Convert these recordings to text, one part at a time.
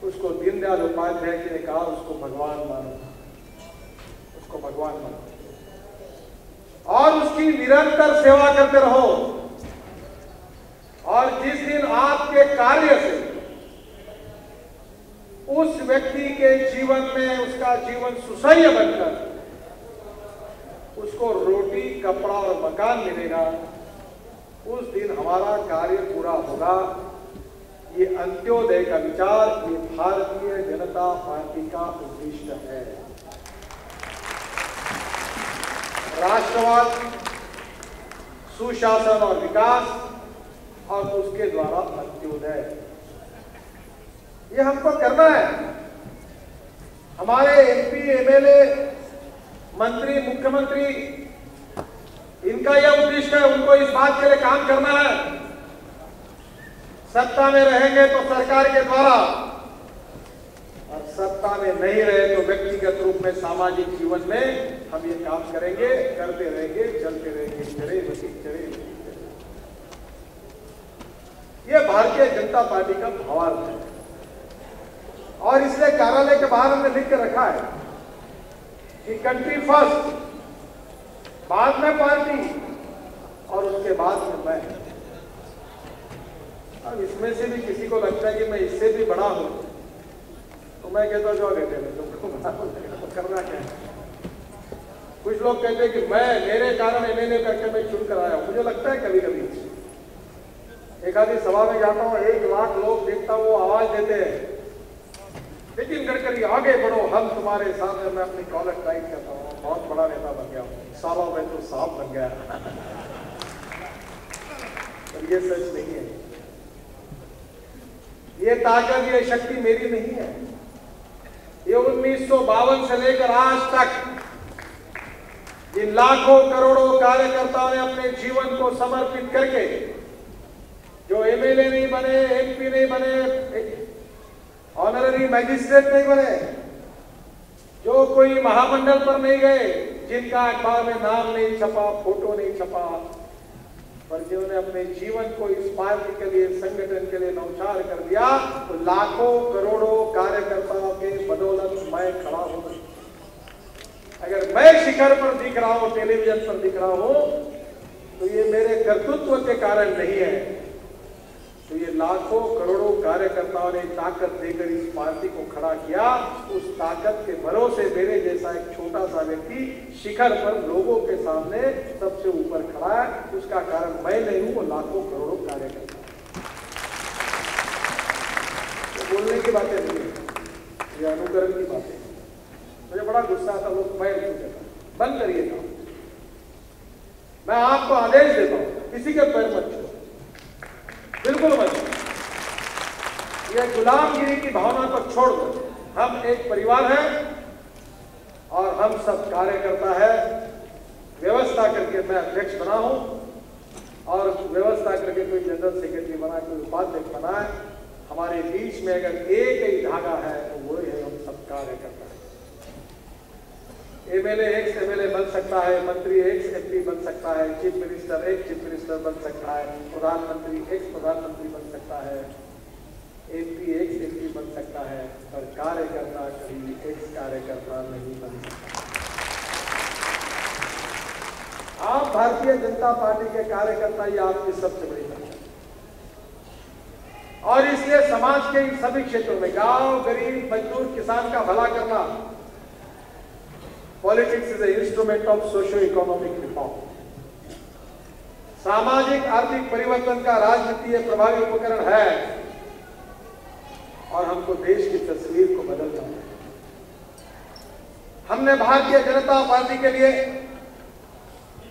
उसको दीनदयाल उपाध्याय जी ने कहा, उसको भगवान मानो, उसको भगवान मानो और उसकी निरंतर सेवा करते रहो। और जिस दिन आपके कार्य से उस व्यक्ति के जीवन में उसका जीवन सुसह्य बनकर उसको रोटी, कपड़ा और मकान मिलेगा, उस दिन हमारा कार्य पूरा होगा। ये अंत्योदय का विचार, ये भारतीय जनता पार्टी का उद्देश्य है। राष्ट्रवाद, सुशासन और विकास और उसके द्वारा अंत्योदय, ये हमको करना है। हमारे एमपी, एमएलए, मंत्री, मुख्यमंत्री, इनका यह उद्देश्य है, उनको इस बात के लिए काम करना है। सत्ता में रहेंगे तो सरकार के द्वारा, और सत्ता में नहीं रहे तो व्यक्तिगत रूप में सामाजिक जीवन में हम ये काम करेंगे, करते रहेंगे, चलते रहेंगे, चले बसी चले। ये भारतीय जनता पार्टी का भावार्थ है और इसलिए कार्यालय के बाहर हमने लिख के रखा है कि कंट्री फर्स्ट, बाद में पार्टी और उसके बाद में मैं। अब इसमें से भी किसी को लगता है कि मैं इससे भी बड़ा हूं तो मैं कहता हूं, जो कहते हैं तुमको करना क्या है। कुछ लोग कहते हैं कि मैं, मेरे कारण एमएलए करके मैं चुन कर आया हूं। मुझे लगता है कभी कभी एक आधी सभा में जाता हूं, 1 लाख लोग देखता हूं, वो आवाज देते हैं, लेकिन गडकरी आगे बढ़ो, हम तुम्हारे साथ हैं। मैं अपनी कॉलर टाइट करता हूँ, बहुत बड़ा नेता बन गया हूँ, सालों में तो साफ बन गया। पर ये सच नहीं है। ये ताकत, ये शक्ति मेरी नहीं है। ये 1952 से लेकर आज तक जिन लाखों करोड़ों कार्यकर्ताओं ने अपने जीवन को समर्पित करके, जो एमएलए नहीं बने, एमपी नहीं बने, ऑनररी मैजिस्ट्रेट नहीं बने, जो कोई महामंडल पर नहीं गए, जिनका अखबार में नाम नहीं छपा, फोटो नहीं छपा, पर जिन्होंने अपने जीवन को इस पार्टी के लिए, संगठन के लिए न्यौछावर कर दिया, तो लाखों करोड़ों कार्यकर्ताओं के बदौलत मैं खड़ा हूं। अगर मैं शिखर पर दिख रहा हूं, टेलीविजन पर दिख रहा हूं, तो ये मेरे कर्तृत्व के कारण नहीं है, तो ये लाखों करोड़ों कार्यकर्ताओं ने ताकत देकर इस पार्टी को खड़ा किया। उस ताकत के भरोसे मेरे जैसा एक छोटा सा व्यक्ति शिखर पर लोगों के सामने सबसे ऊपर खड़ा है। उसका कारण मैं नहीं हूं, वो लाखों करोड़ों कार्यकर्ता। तो बोलने की बातें नहीं है, ये अनुकरण की बातें। मुझे बड़ा गुस्सा आता, लोग पैर छूटे, बंद करिए काम। मैं आपको आदेश देता हूं, किसी के पैर मत छूटे, बिल्कुल मत। ये गुलामगिरी की भावना को छोड़ दो। हम एक परिवार हैं और हम सब कार्यकर्ता है। व्यवस्था करके मैं अध्यक्ष बना हूं और व्यवस्था करके कोई जनरल सेक्रेटरी बना, कोई उपाध्यक्ष बना है। हमारे बीच में अगर एक ही धागा है तो वो है हम सब कार्यकर्ता है। एमएलए एक्स एमएलए बन सकता है, मंत्री एक्स एमपी बन सकता है, chief minister ex chief minister बन सकता है, प्रधानमंत्री एक्स प्रधानमंत्री बन सकता है, एमपी एक्स एमपी बन सकता है, पर कार्यकर्ता कभी एक्स कार्यकर्ता नहीं बन सकता। आप भारतीय जनता पार्टी के कार्यकर्ता, ये आपकी सबसे बड़ी ताकत है। और इसलिए समाज के इन सभी क्षेत्रों में, गांव, गरीब, मजदूर, किसान का भला करना, politics is a instrument of socio economic reform. सामाजिक आर्थिक परिवर्तन का राजनीतिक प्रभावी उपकरण है और हमको देश की तस्वीर को बदलना है। हमने भारतीय जनता पार्टी के लिए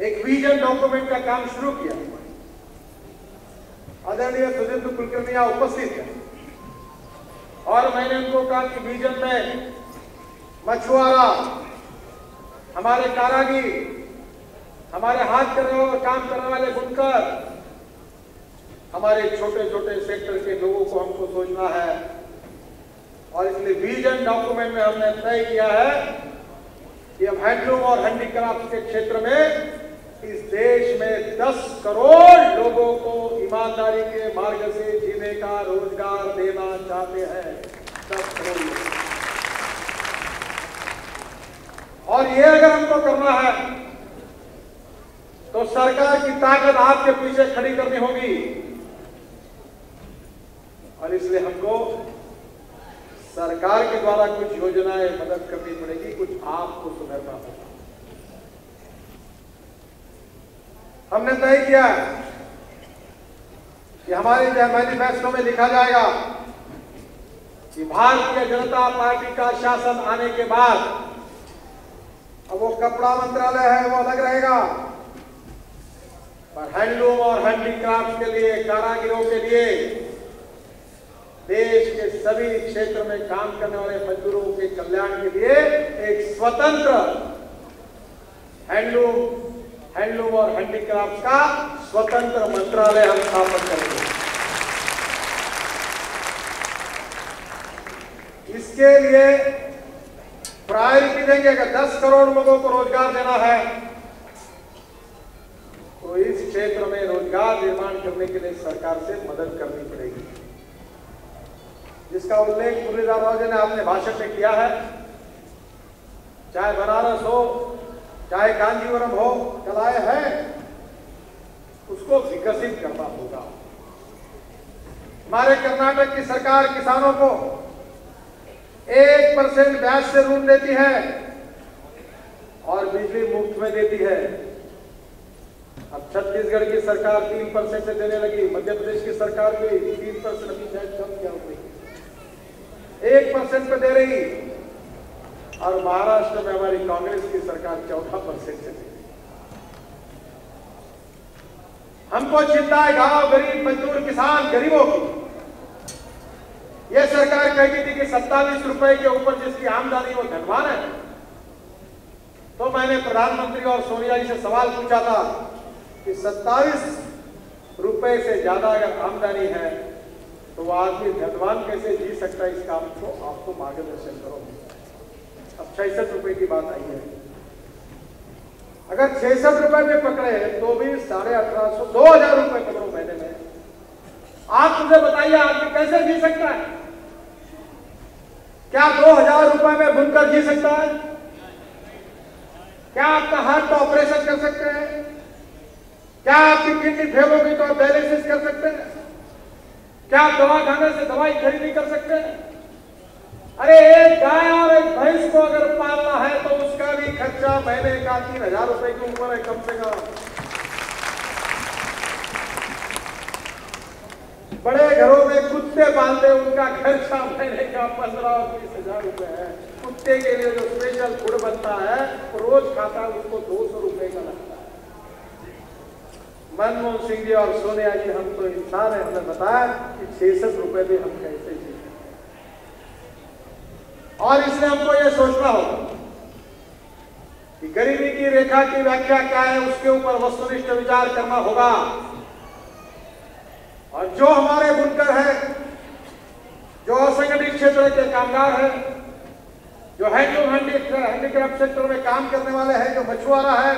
एक विजन डॉक्यूमेंट का काम शुरू किया। आदरणीय सुधींद्र कुलकर्णी यहां उपस्थित है और मैंने उनको कहा कि विजन में मछुआरा, हमारे कारागिर, हमारे हाथ काम करने वाले बुनकर, हमारे छोटे छोटे सेक्टर के लोगों को हमको सोचना है। और इसलिए विजन डॉक्यूमेंट में हमने तय किया है कि अब हैंडलूम और हैंडीक्राफ्ट के क्षेत्र में इस देश में 10 करोड़ लोगों को ईमानदारी के मार्ग से जीने का रोजगार देना चाहते हैं। सब करोड़ लोग। और ये अगर हमको करना है तो सरकार की ताकत आपके पीछे खड़ी करनी होगी, और इसलिए हमको सरकार के द्वारा कुछ योजनाएं मदद करनी पड़ेगी, कुछ आपको सुधरना होगा। हमने तय किया कि हमारे मैनिफेस्टो में लिखा जाएगा कि भारतीय जनता पार्टी का शासन आने के बाद, अब वो कपड़ा मंत्रालय है वो अलग रहेगा, पर हैंडलूम और हैंडीक्राफ्ट के लिए, कारागिरों के लिए, देश के सभी क्षेत्र में काम करने वाले मजदूरों के कल्याण के लिए एक स्वतंत्र हैंडलूम और हैंडीक्राफ्ट का स्वतंत्र मंत्रालय हम स्थापित करेंगे। इसके लिए प्रायोरिटी देंगे। अगर 10 करोड़ लोगों को रोजगार देना है तो इस क्षेत्र में रोजगार निर्माण करने के लिए सरकार से मदद करनी पड़ेगी, जिसका उल्लेख मुरलीधर राव जी ने अपने भाषण में किया है। चाहे बनारस हो, चाहे कांजीवरम हो, कलाएं हैं, उसको विकसित करना होगा। हमारे कर्नाटक की सरकार किसानों को 1% ब्याज से ऋण देती है और बिजली मुफ्त में देती है। अब छत्तीसगढ़ की सरकार 3% से देने लगी, मध्य प्रदेश की सरकार भी 3% अभी शायद कम किया हुई, 1% पे दे रही, और महाराष्ट्र में हमारी कांग्रेस की सरकार 14% से दे रही। हमको चिंता है गांव, गरीब, मजदूर, किसान, गरीबों की। यह सरकार कहती थी कि 27 रुपए के ऊपर जिसकी आमदनी वो धनवान है। तो मैंने प्रधानमंत्री और सोनिया जी से सवाल पूछा था कि 27 रुपए से ज्यादा अगर आमदनी है तो वो आदमी धनवान कैसे जी सकता है, इस काम को आपको मार्गदर्शन करो। अब 66 रुपए की बात आई है। अगर 66 रुपए में पकड़े तो भी 1850 2000 रुपए पकड़ो महीने में, आप मुझे बताइए आदमी कैसे जी सकता है? क्या 2000 रुपए में बुनकर जी सकता है? क्या आपका हार्ट का ऑपरेशन कर सकते हैं? क्या आपकी किडनी फेल होगी तो आप डायलिसिस कर सकते हैं? क्या आप दवाखाने से दवाई खरीदी कर सकते हैं? अरे एक गाय और एक भैंस को अगर पालना है तो उसका भी खर्चा महीने का 3000 रुपए के ऊपर है कम से कम। बड़े घरों में कुत्ते पालते, उनका खर्चा महीने का 15 और 20,000 रुपए है। कुत्ते के लिए जो स्पेशल फूड बनता है रोज खाता है, उसको 200 रुपए का लगता है। मनमोहन सिंह जी और सोनिया जी, हम तो इंसान है, हमने बताया कि 66 रुपए भी हम कैसे जी, और इसलिए हमको यह सोचना होगा कि गरीबी की रेखा की व्याख्या क्या है, उसके ऊपर वस्तुनिष्ठ विचार करना होगा। और जो हमारे बुनकर है, जो असंगठित क्षेत्र के कामगार है, जो हैंडलूम हैंडीक्राफ्ट सेक्टर में काम करने वाले हैं, जो मछुआरा है,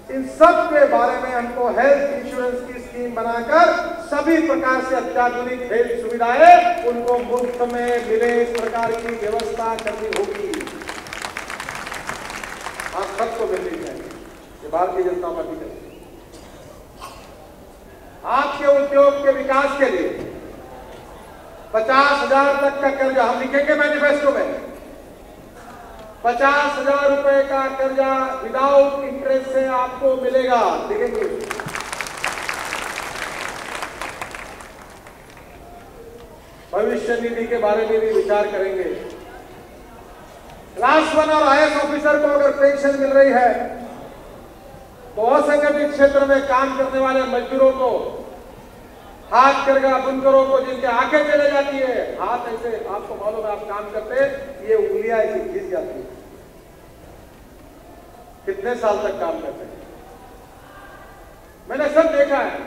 इन सब के बारे में हमको हेल्थ इंश्योरेंस की स्कीम बनाकर सभी प्रकार से अत्याधुनिक हेल्थ सुविधाएं उनको मुफ्त में मिले, इस प्रकार की व्यवस्था करनी होगी। आप सबको मिलनी चाहिए, ये भारतीय जनता पार्टी करेगी। आपके उद्योग के विकास के लिए 50,000 तक का कर्जा हम लिखेंगे मैनिफेस्टो में। 50,000 रुपए का कर्जा विदाउट इंटरेस्ट से आपको मिलेगा, लिखेंगे। भविष्य निधि के बारे में भी विचार करेंगे। क्लास 1 और IAS ऑफिसर को अगर पेंशन मिल रही है तो असंगठित क्षेत्र में काम करने वाले मजदूरों को, हाथ करगा बुनकरों को जिनके आंखें चले जाती है, हाथ ऐसे आपको मालूम है, आप काम करते ये उंगलियां ऐसी घिस जाती है, कितने साल तक काम करते हैं, मैंने सब देखा है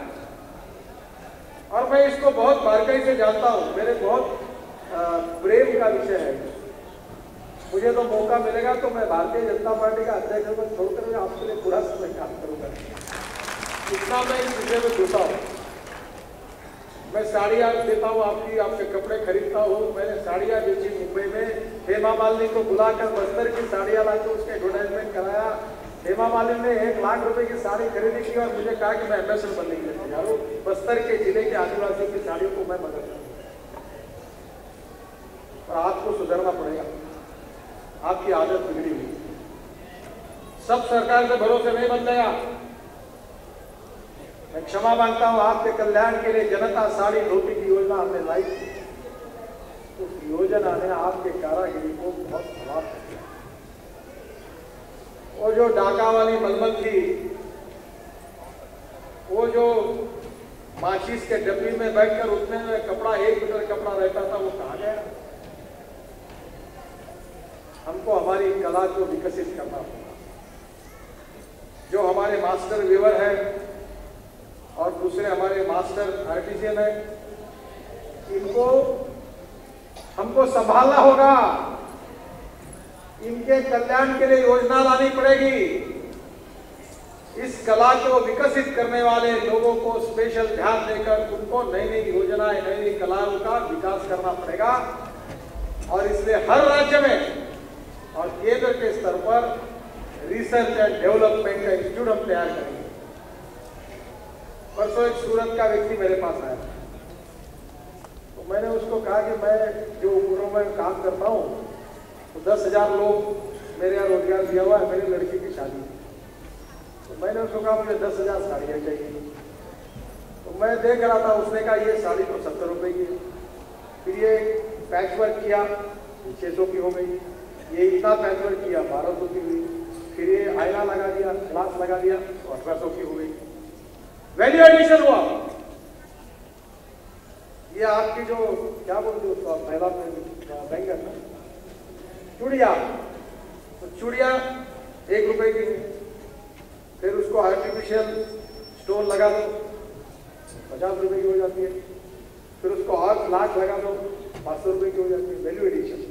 और मैं इसको बहुत बारीकी से जानता हूं। मेरे बहुत प्रेम का विषय है। मुझे तो मौका मिलेगा तो मैं भारतीय जनता पार्टी का अध्यक्ष को छोड़कर मैं आपके लिए पूरा समय काम करूंगा। इतना मैं इस विषय में घुसा हूं। मैं साड़ियाँ देता हूँ, आपके कपड़े खरीदता हूँ। मैंने साड़ियाँ बेची मुंबई में, हेमा मालिनी को बुलाकर बस्तर की साड़ियाँ लाकर उसका एडवर्टाइजमेंट कराया। हेमा मालिनी ने 1 लाख रुपए की साड़ी खरीदी की और मुझे कहा कि मैं एम्बेसडर बनने के लिए तैयार हूँ, बस्तर के जिले के आदिवासी की साड़ियों को मैं मदद करूँ। और आपको सुधरना पड़ेगा, आपकी आदत बिगड़ी हुई। सब सरकार से भरोसे नहीं बन गया। मैं क्षमा मांगता हूं, आपके कल्याण के लिए जनता साड़ी धोती की योजना हमने लाई थी। उस योजना ने आपके कारागिरी को बहुत समाप्त किया। वो जो डाका वाली मलमल थी, वो जो माचिस के डब्बी में बैठकर उतने में कपड़ा 1 मीटर कपड़ा रहता था, वो कहाँ गया? हमको हमारी कला को विकसित करना होगा। जो हमारे मास्टर वीवर हैं और दूसरे हमारे मास्टर आर्टिशियन है, इनको हमको संभालना होगा। इनके कल्याण के लिए योजना लानी पड़ेगी। इस कला को विकसित करने वाले लोगों को स्पेशल ध्यान देकर उनको नई नई योजनाएं, नई नई कलाओं का विकास करना पड़ेगा। और इसलिए हर राज्य में और केंद्र के स्तर पर रिसर्च एंड डेवलपमेंट का इंस्टीट्यूट हम तैयार करेंगे। परसों एक सूरत का व्यक्ति मेरे पास आया, तो मैंने उसको कहा कि मैं जो उम्रों में काम करता हूँ तो 10,000 लोग मेरे यहाँ रोजगार दिया हुआ है, मेरी लड़की की शादी। तो मैंने उसको कहा मुझे 10,000 साड़ियाँ चाहिए। तो मैं देख रहा था, उसने कहा ये साड़ी तो 70 रुपए की है। फिर ये पैच वर्क किया, 600 की हो गई। ये इतना पैच वर्क किया, 1200 की हुई। फिर ये आईना लगा दिया, ग्लास लगा दिया, तो 1800 की हो गई। वैल्यू एडिशन हुआ। ये आपकी जो क्या बोलते हो उसको, पहला बैंगन ना, चूड़िया, तो चूड़िया 1 रुपए की। फिर उसको आर्टिफिशियल स्टोन लगा दो, 50 रुपए की हो जाती है। फिर उसको और लाख लगा दो, 500 रुपए की हो जाती है। Value addition.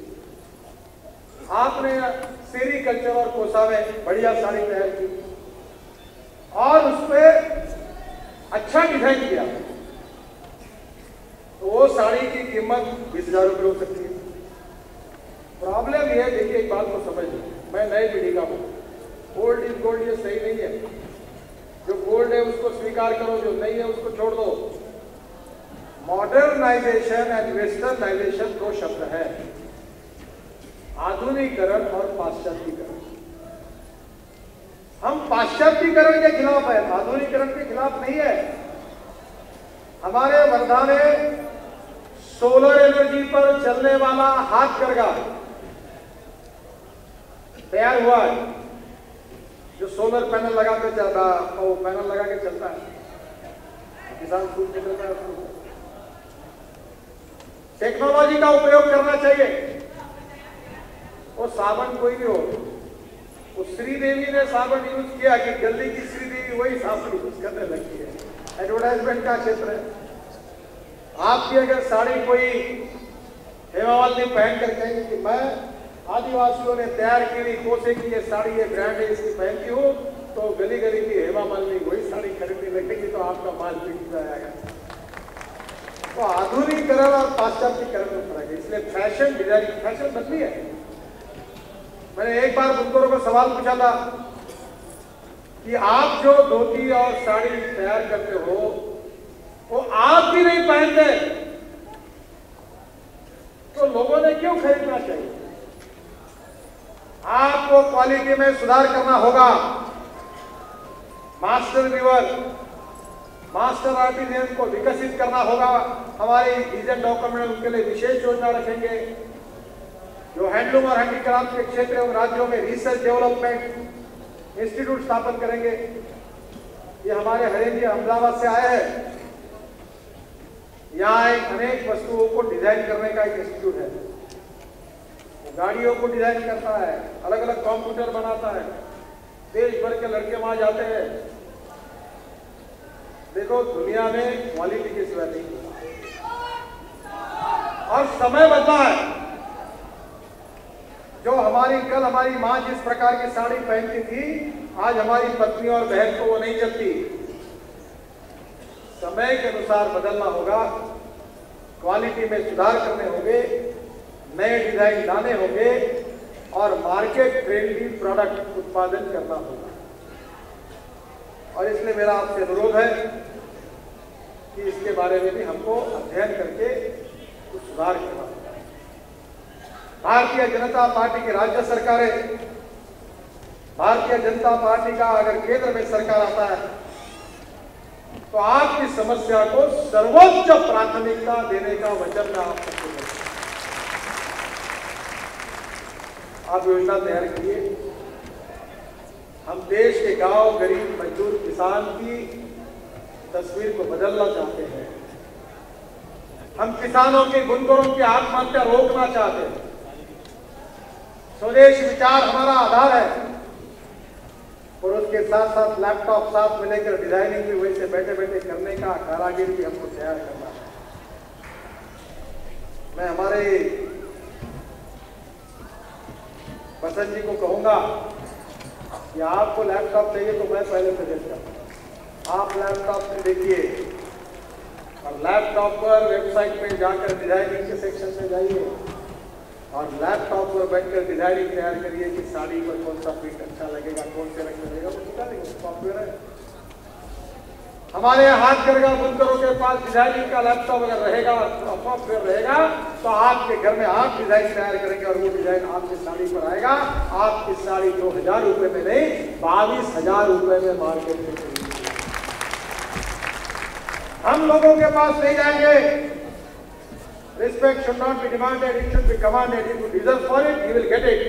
आपने सेरीकल्चर और कोसा में बढ़िया साड़ी तैयार की और उस पर अच्छा डिजाइन किया, तो वो साड़ी की कीमत 20,000 रुपये हो सकती है। प्रॉब्लम ये है, देखिए एक बात को समझ लो, मैं नई पीढ़ी का हूँ। ओल्ड इज गोल्ड ये सही नहीं है। जो गोल्ड है उसको स्वीकार करो, जो नहीं है उसको छोड़ दो। मॉडर्नाइजेशन एंड वेस्टर्नाइजेशन 2 शब्द है, आधुनिकीकरण और पाश्चात्यीकरण। हम पाश्चात्यीकरण के खिलाफ है, आधुनिकीकरण के खिलाफ नहीं है। हमारे वर्धा में सोलर एनर्जी पर चलने वाला हाथ करगा तैयार हुआ है, जो सोलर पैनल लगा के चलता, वो पैनल लगा के चलता है, किसान खूब निकलता है उसको। टेक्नोलॉजी का उपयोग करना चाहिए। वो साबुन कोई भी हो, वो श्रीदेवी ने साबुन यूज किया कि गली की श्रीदेवी वही साबुन यूज करने लगी है। एडवर्टाइजमेंट का क्षेत्र है। आपकी अगर साड़ी कोई हेमा मालिनी पहन कर कहेंगे कि मैं आदिवासियों ने तैयार की हुई कोसे की ये साड़ी, ये ब्रांड है, इसकी पहनती हूँ, तो गली गली की हेमा मालिनी वही साड़ी खरीदने लगेगी, तो आपका माल बिक जाएगा। तो आधुनिकीकरण और पाश्चात्यीकरण में फर्क है। इसलिए फैशन डिजाइनिंग, फैशन बदली है। मैंने एक बार बुजुर्गों को सवाल पूछा था कि आप जो धोती और साड़ी तैयार करते हो वो आप भी नहीं पहनते, तो लोगों ने क्यों खरीदना चाहिए? आपको क्वालिटी में सुधार करना होगा। मास्टर वीवर, मास्टर आर्टिजन को विकसित करना होगा। हमारे विजन डॉक्यूमेंट उनके लिए विशेष योजना रखेंगे। जो हैंडलूम और हैंडीक्राफ्ट के क्षेत्र एवं राज्यों में रिसर्च डेवलपमेंट इंस्टीट्यूट स्थापन करेंगे। ये हमारे हरेंद्र जी अहमदाबाद से आए हैं। यहाँ एक अनेक वस्तुओं को डिजाइन करने का एक इंस्टीट्यूट है। वो गाड़ियों को डिजाइन करता है, अलग अलग कंप्यूटर बनाता है। देश भर के लड़के वहां जाते हैं। देखो दुनिया में क्वालिटी के सिवा नहीं होता। और समय बदला है। जो कल हमारी माँ जिस प्रकार की साड़ी पहनती थी, आज हमारी पत्नी और बहन को वो नहीं चलती। समय के अनुसार बदलना होगा। क्वालिटी में सुधार करने होंगे, नए डिजाइन लाने होंगे और मार्केट फ्रेंडली प्रोडक्ट उत्पादन करना होगा। और इसलिए मेरा आपसे अनुरोध है कि इसके बारे में भी हमको अध्ययन करके कुछ सुधार करना होगा। भारतीय जनता पार्टी की राज्य सरकारें, भारतीय जनता पार्टी का अगर केंद्र में सरकार आता है तो आपकी समस्या को सर्वोच्च प्राथमिकता देने का वचन मैं आप सबको देता हूं। आप योजना तैयार करिए। हम देश के गांव, गरीब, मजदूर, किसान की तस्वीर को बदलना चाहते हैं। हम किसानों के, बुनकरों की आत्महत्या रोकना चाहते हैं। स्वदेश विचार हमारा आधार है और उसके साथ साथ लैपटॉप साथ में लेकर डिजाइनिंग भी वैसे बैठे बैठे करने का कारागिर भी हमको तैयार करना है। मैं हमारे बसंत जी को कहूंगा कि आपको लैपटॉप चाहिए तो मैं पहले सजेस्ट करता हूं, आप लैपटॉप में देखिए और लैपटॉप पर वेबसाइट में जाकर डिजाइनिंग के सेक्शन में जाइए और लैपटॉप पर बैठकर डिजाइनिंग तैयार करिए कि साड़ी पर कौन सा प्रिंट अच्छा लगेगा, कौन से रंग लगेगा, वो निकालेंगे। सॉफ्टवेयर है हमारे यहाँ। हाथ करगा बुनकरों के पास डिजाइनिंग का लैपटॉप अगर रहेगा, सॉफ्टवेयर रहेगा, तो आपके घर में आप डिजाइन तैयार करेंगे और वो डिजाइन आपकी साड़ी पर आएगा। आपकी साड़ी 2000 रुपए में नहीं, 22,000 रुपए में मार्केट में खरीदेंगे। हम लोगों के पास नहीं जाएंगे। Respect should not be demanded, it should be commanded. If you deserve for it, you will get it.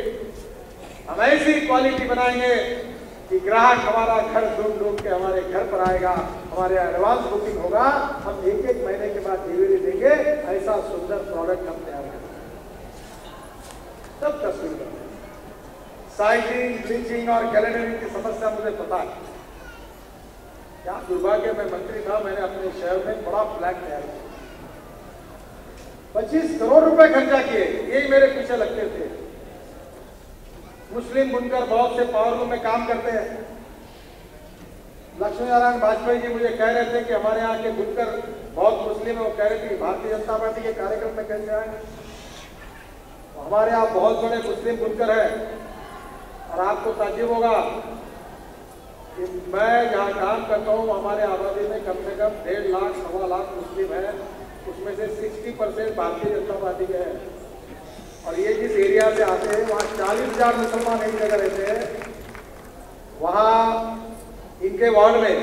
हम ऐसी क्वालिटी बनाएंगे कि ग्राहक हमारा घर ढूंढ ढूंढ के हमारे घर पर आएगा, हमारे एडवांस बुकिंग होगा, हम एक एक महीने के बाद डिलीवरी देंगे। ऐसा सुंदर प्रोडक्ट हम तैयार करेंगे। सब तस्वीर बनाएंगे। साइजिंग, ब्लीचिंग और कैलेंडरिंग की समस्या मुझे पता है। क्या दुर्भाग्य में मंत्री था, मैंने अपने शहर में बड़ा फ्लैट तैयार किया, 25 करोड़ रुपए खर्चा किए। यही मेरे पीछे लगते थे। मुस्लिम बुनकर बहुत से पावर रूम में काम करते हैं। लक्ष्मी नारायण वाजपेयी जी मुझे कह रहे थे कि हमारे यहाँ के बुनकर बहुत मुस्लिम है। वो कह रहे थे भारतीय जनता पार्टी के कार्यक्रम में कैसे आए। तो हमारे यहाँ बहुत बड़े मुस्लिम बुनकर है और आपको ताज्जुब होगा कि मैं जहाँ काम करता हूँ हमारे आबादी में कम से कम 1.5 लाख, 1.25 लाख मुस्लिम है। उसमें से 60% भारतीय जनता पार्टी के हैं। और ये जिस एरिया से आते हैं वहाँ 40,000 मुसलमान एक जगह रहते हैं। वहाँ इनके वार्ड में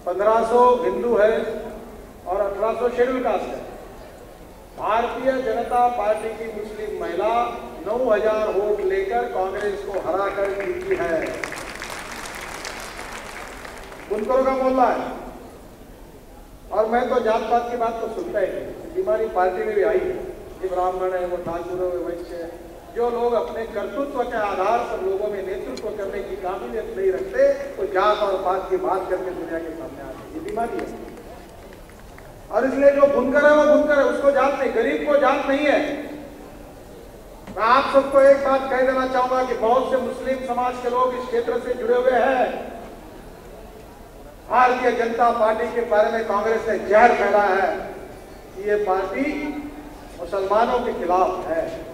1500 हिंदू है और 1800 शेड्यूल कास्ट है। भारतीय जनता पार्टी की मुस्लिम महिला 9,000 वोट लेकर कांग्रेस को हराकर जीती है। बुनकरों का मोहल्ला है। और मैं तो जात पात की बात तो सुनता ही नहीं। बीमारी पार्टी में भी आई है। ये ब्राह्मण है, वो ठाकुर है, वैश्य है। जो लोग अपने कर्तृत्व के आधार पर लोगों में नेतृत्व करने की काबिलियत नहीं रखते, वो जात और पात की बात करके दुनिया के सामने आते हैं। ये बीमारी है। और इसलिए जो बुनकर है वो बुनकर है, उसको जात नहीं, गरीब को जात नहीं है। मैं आप सबको एक बात कह देना चाहूंगा कि बहुत से मुस्लिम समाज के लोग इस क्षेत्र से जुड़े हुए हैं। भारतीय जनता पार्टी के बारे में कांग्रेस ने जहर फैलाया है कि ये पार्टी मुसलमानों के खिलाफ है।